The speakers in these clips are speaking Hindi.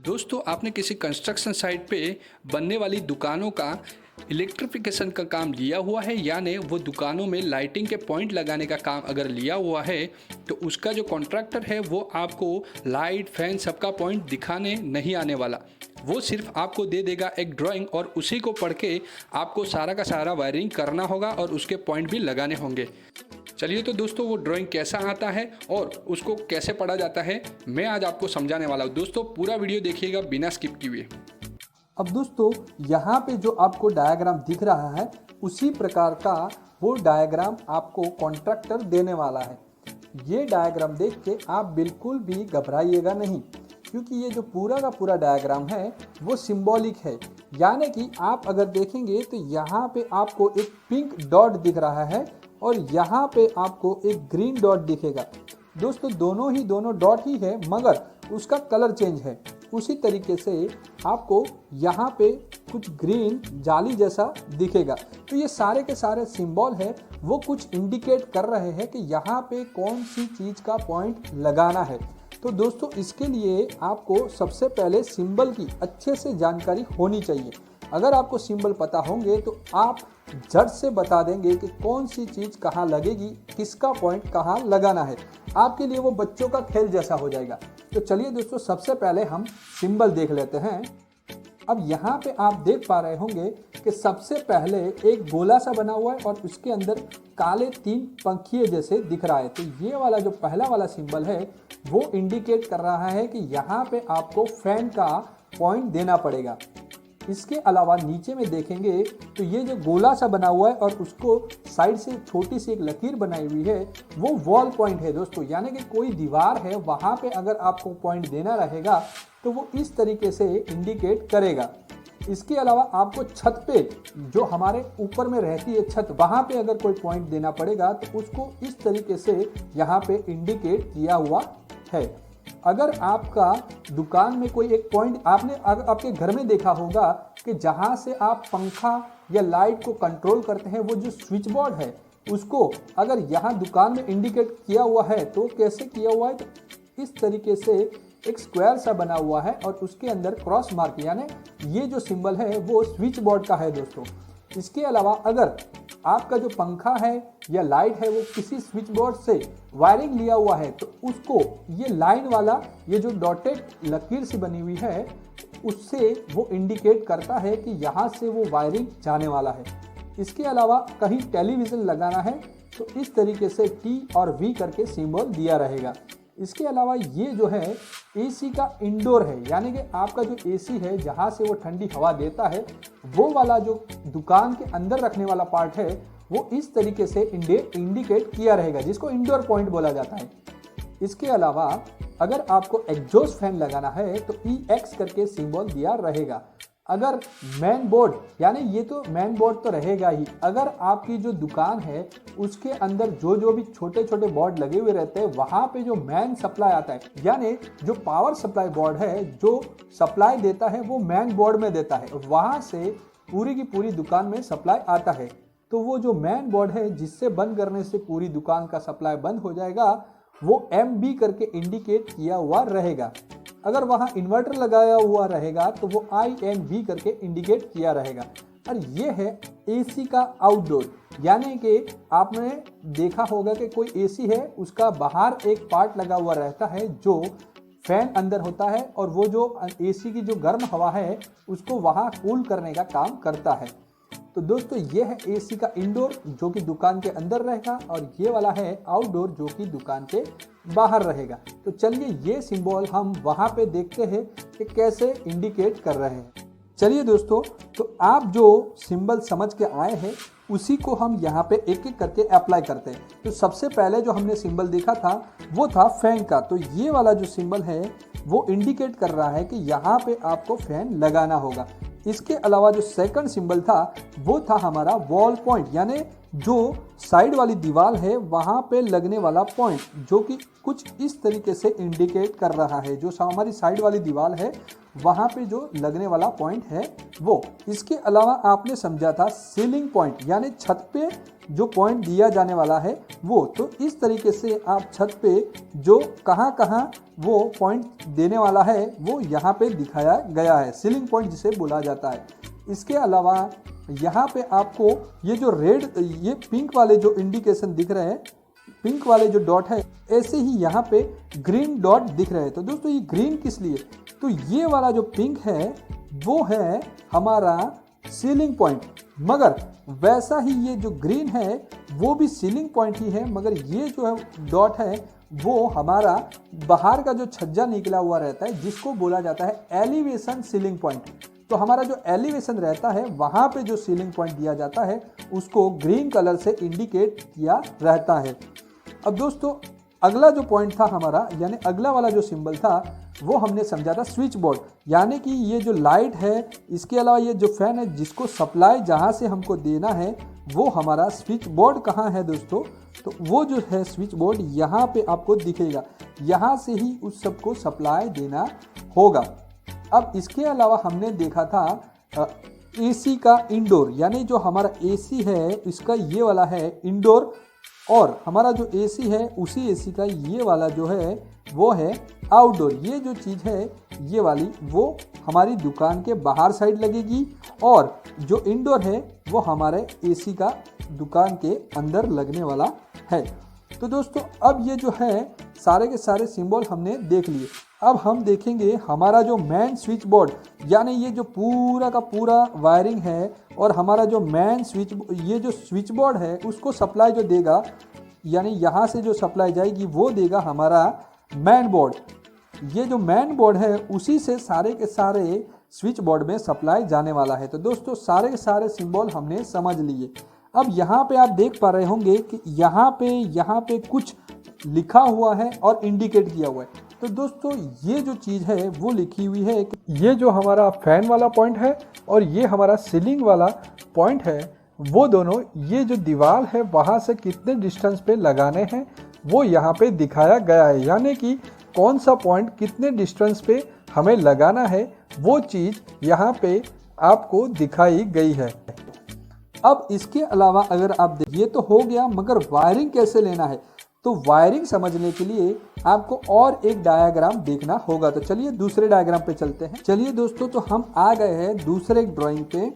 दोस्तों आपने किसी कंस्ट्रक्शन साइट पे बनने वाली दुकानों का इलेक्ट्रिफिकेशन का काम लिया हुआ है, यानी वो दुकानों में लाइटिंग के पॉइंट लगाने का काम अगर लिया हुआ है तो उसका जो कॉन्ट्रैक्टर है वो आपको लाइट फैन सबका पॉइंट दिखाने नहीं आने वाला। वो सिर्फ आपको दे देगा एक ड्राइंग और उसी को पढ़ के आपको सारा का सारा वायरिंग करना होगा और उसके पॉइंट भी लगाने होंगे। चलिए तो दोस्तों वो ड्राइंग कैसा आता है और उसको कैसे पढ़ा जाता है मैं आज आपको समझाने वाला हूँ। दोस्तों पूरा वीडियो देखिएगा बिना स्किप किए। अब दोस्तों यहाँ पे जो आपको डायग्राम दिख रहा है उसी प्रकार का वो डायग्राम आपको कॉन्ट्रैक्टर देने वाला है। ये डायग्राम देख के आप बिल्कुल भी घबराइएगा नहीं, क्योंकि ये जो पूरा का पूरा डायग्राम है वो सिंबॉलिक है। यानी कि आप अगर देखेंगे तो यहाँ पे आपको एक पिंक डॉट दिख रहा है और यहाँ पे आपको एक ग्रीन डॉट दिखेगा। दोस्तों दोनों डॉट ही है मगर उसका कलर चेंज है। उसी तरीके से आपको यहाँ पे कुछ ग्रीन जाली जैसा दिखेगा। तो ये सारे के सारे सिंबल है वो कुछ इंडिकेट कर रहे हैं कि यहाँ पे कौन सी चीज़ का पॉइंट लगाना है। तो दोस्तों इसके लिए आपको सबसे पहले सिंबल की अच्छे से जानकारी होनी चाहिए। अगर आपको सिंबल पता होंगे तो आप झट से बता देंगे कि कौन सी चीज़ कहाँ लगेगी, किसका पॉइंट कहाँ लगाना है। आपके लिए वो बच्चों का खेल जैसा हो जाएगा। तो चलिए दोस्तों सबसे पहले हम सिंबल देख लेते हैं। अब यहाँ पे आप देख पा रहे होंगे कि सबसे पहले एक गोला सा बना हुआ है और उसके अंदर काले 3 पंखिए जैसे दिख रहा है। तो ये वाला जो पहला वाला सिंबल है वो इंडिकेट कर रहा है कि यहाँ पे आपको फैन का पॉइंट देना पड़ेगा। इसके अलावा नीचे में देखेंगे तो ये जो गोला सा बना हुआ है और उसको साइड से छोटी सी एक लकीर बनाई हुई है वो वॉल पॉइंट है दोस्तों। यानी कि कोई दीवार है वहाँ पे अगर आपको पॉइंट देना रहेगा तो वो इस तरीके से इंडिकेट करेगा। इसके अलावा आपको छत पे जो हमारे ऊपर में रहती है छत, वहाँ पे अगर कोई पॉइंट देना पड़ेगा तो उसको इस तरीके से यहाँ पे इंडिकेट किया हुआ है। अगर आपका दुकान में कोई एक पॉइंट आपने आपके घर में देखा होगा कि जहाँ से आप पंखा या लाइट को कंट्रोल करते हैं, वो जो स्विच बोर्ड है उसको अगर यहाँ दुकान में इंडिकेट किया हुआ है तो कैसे किया हुआ है, तो इस तरीके से एक स्क्वायर सा बना हुआ है और उसके अंदर क्रॉस मार्क, यानी ये जो सिंबल है वो स्विच बोर्ड का है दोस्तों। इसके अलावा अगर आपका जो पंखा है या लाइट है वो किसी स्विच बोर्ड से वायरिंग लिया हुआ है तो उसको ये लाइन वाला ये जो डॉटेड लकीर से बनी हुई है उससे वो इंडिकेट करता है कि यहाँ से वो वायरिंग जाने वाला है। इसके अलावा कहीं टेलीविज़न लगाना है तो इस तरीके से टी और वी करके सिंबल दिया रहेगा। इसके अलावा ये जो है एसी का इंडोर है, यानी कि आपका जो एसी है जहाँ से वो ठंडी हवा देता है वो वाला जो दुकान के अंदर रखने वाला पार्ट है वो इस तरीके से इंडिकेट किया रहेगा, जिसको इंडोर पॉइंट बोला जाता है। इसके अलावा अगर आपको एग्जॉस्ट फैन लगाना है तो EX करके सिंबल दिया रहेगा। अगर मैन बोर्ड, यानी ये तो मैन बोर्ड तो रहेगा ही, अगर आपकी जो दुकान है उसके अंदर जो भी छोटे छोटे बोर्ड लगे हुए रहते हैं वहाँ पे जो मैन सप्लाई आता है, यानी जो पावर सप्लाई बोर्ड है जो सप्लाई देता है वो मैन बोर्ड में देता है, वहाँ से पूरी की पूरी दुकान में सप्लाई आता है। तो वो जो मैन बोर्ड है जिससे बंद करने से पूरी दुकान का सप्लाई बंद हो जाएगा वो MB करके इंडिकेट किया हुआ रहेगा। अगर वहाँ इन्वर्टर लगाया हुआ रहेगा तो वो INV करके इंडिकेट किया रहेगा। और ये है AC का आउटडोर, यानी कि आपने देखा होगा कि कोई AC है उसका बाहर एक पार्ट लगा हुआ रहता है जो फैन अंदर होता है और वो जो AC की जो गर्म हवा है उसको वहाँ कूल करने का काम करता है। तो दोस्तों ये है AC का इंडोर जो कि दुकान के अंदर रहेगा और ये वाला है आउटडोर जो कि दुकान के बाहर रहेगा। तो चलिए ये सिंबल हम वहाँ पे देखते हैं कि कैसे इंडिकेट कर रहे हैं। चलिए दोस्तों, तो आप जो सिंबल समझ के आए हैं उसी को हम यहाँ पे एक एक करके अप्लाई करते हैं। तो सबसे पहले जो हमने सिंबल देखा था वो था फैन का। तो ये वाला जो सिंबल है वो इंडिकेट कर रहा है कि यहाँ पे आपको फैन लगाना होगा। इसके अलावा जो सेकंड सिंबल था वो था हमारा वॉल पॉइंट, यानी जो साइड वाली दीवार है वहाँ पे लगने वाला पॉइंट, जो कि कुछ इस तरीके से इंडिकेट कर रहा है। जो हमारी साइड वाली दीवार है वहाँ पे जो लगने वाला पॉइंट है वो। इसके अलावा आपने समझा था सीलिंग पॉइंट, यानी छत पे जो पॉइंट दिया जाने वाला है वो। तो इस तरीके से आप छत पे जो कहाँ कहाँ वो पॉइंट देने वाला है वो यहाँ पे दिखाया गया है, सीलिंग पॉइंट जिसे बोला जाता है। इसके अलावा यहाँ पे आपको ये जो ये पिंक वाले जो इंडिकेशन दिख रहे हैं, पिंक वाले जो डॉट है, ऐसे ही यहाँ पे ग्रीन डॉट दिख रहे हैं। तो दोस्तों ये ग्रीन किस लिए, तो ये वाला जो पिंक है वो है हमारा सीलिंग पॉइंट, मगर वैसा ही ये जो ग्रीन है वो भी सीलिंग पॉइंट ही है, मगर ये जो है डॉट है वो हमारा बाहर का जो छज्जा निकला हुआ रहता है जिसको बोला जाता है एलिवेशन सीलिंग पॉइंट। तो हमारा जो एलिवेशन रहता है वहाँ पे जो सीलिंग पॉइंट दिया जाता है उसको ग्रीन कलर से इंडिकेट किया रहता है। अब दोस्तों अगला जो पॉइंट था हमारा, यानी अगला वाला जो सिंबल था वो हमने समझा था स्विच बोर्ड, यानी कि ये जो लाइट है, इसके अलावा ये जो फैन है जिसको सप्लाई जहाँ से हमको देना है वो हमारा स्विच बोर्ड कहाँ है दोस्तों, तो वो जो है स्विच बोर्ड यहाँ पे आपको दिखेगा, यहाँ से ही उस सबको सप्लाई देना होगा। अब इसके अलावा हमने देखा था एसी का इंडोर, यानी जो हमारा एसी है इसका ये वाला है इंडोर, और हमारा जो एसी है उसी एसी का ये वाला जो है वो है आउटडोर। ये जो चीज़ है ये वाली वो हमारी दुकान के बाहर साइड लगेगी, और जो इंडोर है वो हमारे एसी का दुकान के अंदर लगने वाला है। तो दोस्तों अब ये जो है सारे के सारे सिंबल हमने देख लिए। अब हम देखेंगे हमारा जो मेन स्विच बोर्ड, यानी ये जो पूरा का पूरा वायरिंग है, और हमारा जो मेन ये जो स्विच बोर्ड है उसको सप्लाई जो देगा, यानी यहाँ से जो सप्लाई जाएगी वो देगा हमारा मेन बोर्ड। ये जो मेन बोर्ड है उसी से सारे के सारे स्विच बोर्ड में सप्लाई जाने वाला है। तो दोस्तों सारे के सारे सिंबल हमने समझ लिए। अब यहाँ पे आप देख पा रहे होंगे कि यहाँ पे कुछ लिखा हुआ है और इंडिकेट किया हुआ है। तो दोस्तों ये जो चीज़ है वो लिखी हुई है कि ये जो हमारा फैन वाला पॉइंट है और ये हमारा सीलिंग वाला पॉइंट है, वो दोनों ये जो दीवार है वहाँ से कितने डिस्टेंस पे लगाने हैं वो यहाँ पे दिखाया गया है, यानी कि कौन सा पॉइंट कितने डिस्टेंस पे हमें लगाना है वो चीज़ यहाँ पे आपको दिखाई गई है। अब इसके अलावा अगर आप ये तो हो गया, मगर वायरिंग कैसे लेना है, तो वायरिंग समझने के लिए आपको और एक डायग्राम देखना होगा। तो चलिए दूसरे डायग्राम पे चलते हैं। चलिए दोस्तों तो हम आ गए हैं दूसरे ड्राइंग पे।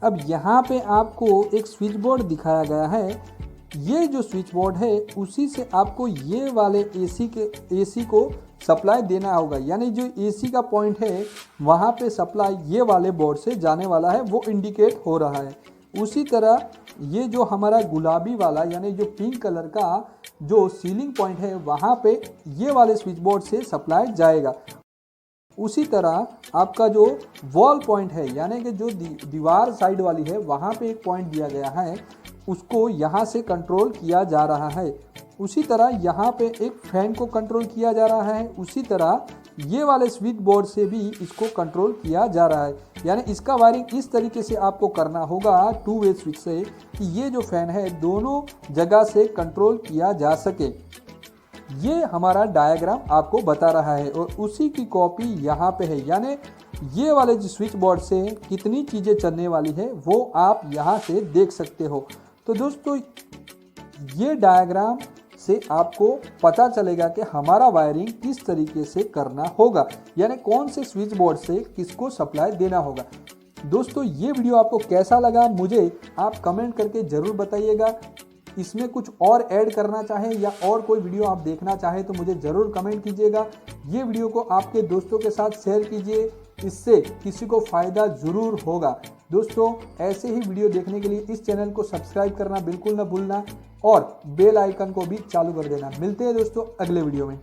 अब यहाँ पे आपको एक स्विच बोर्ड दिखाया गया है। ये जो स्विच बोर्ड है उसी से आपको ये वाले एसी को सप्लाई देना होगा, यानी जो एसी का पॉइंट है वहाँ पे सप्लाई ये वाले बोर्ड से जाने वाला है, वो इंडिकेट हो रहा है। उसी तरह ये जो हमारा गुलाबी वाला यानी जो पिंक कलर का जो सीलिंग पॉइंट है वहाँ पे ये वाले स्विच बोर्ड से सप्लाई जाएगा। उसी तरह आपका जो वॉल पॉइंट है यानी कि जो दीवार साइड वाली है वहाँ पे एक पॉइंट दिया गया है, उसको यहाँ से कंट्रोल किया जा रहा है। उसी तरह यहाँ पे एक फैन को कंट्रोल किया जा रहा है। उसी तरह ये वाले स्विच बोर्ड से भी इसको कंट्रोल किया जा रहा है, यानी इसका वायरिंग इस तरीके से आपको करना होगा 2 वे स्विच से कि ये जो फैन है दोनों जगह से कंट्रोल किया जा सके। ये हमारा डायग्राम आपको बता रहा है और उसी की कॉपी यहाँ पे है, यानी ये वाले जो स्विच बोर्ड से कितनी चीज़ें चलने वाली है वो आप यहाँ से देख सकते हो। तो दोस्तों ये डायग्राम से आपको पता चलेगा कि हमारा वायरिंग किस तरीके से करना होगा, यानी कौन से स्विच बोर्ड से किसको सप्लाई देना होगा। दोस्तों ये वीडियो आपको कैसा लगा मुझे आप कमेंट करके ज़रूर बताइएगा। इसमें कुछ और ऐड करना चाहें या और कोई वीडियो आप देखना चाहें तो मुझे ज़रूर कमेंट कीजिएगा। ये वीडियो को आपके दोस्तों के साथ शेयर कीजिए, इससे किसी को फ़ायदा ज़रूर होगा। दोस्तों ऐसे ही वीडियो देखने के लिए इस चैनल को सब्सक्राइब करना बिल्कुल ना भूलना और बेल आइकन को भी चालू कर देना। मिलते हैं दोस्तों अगले वीडियो में।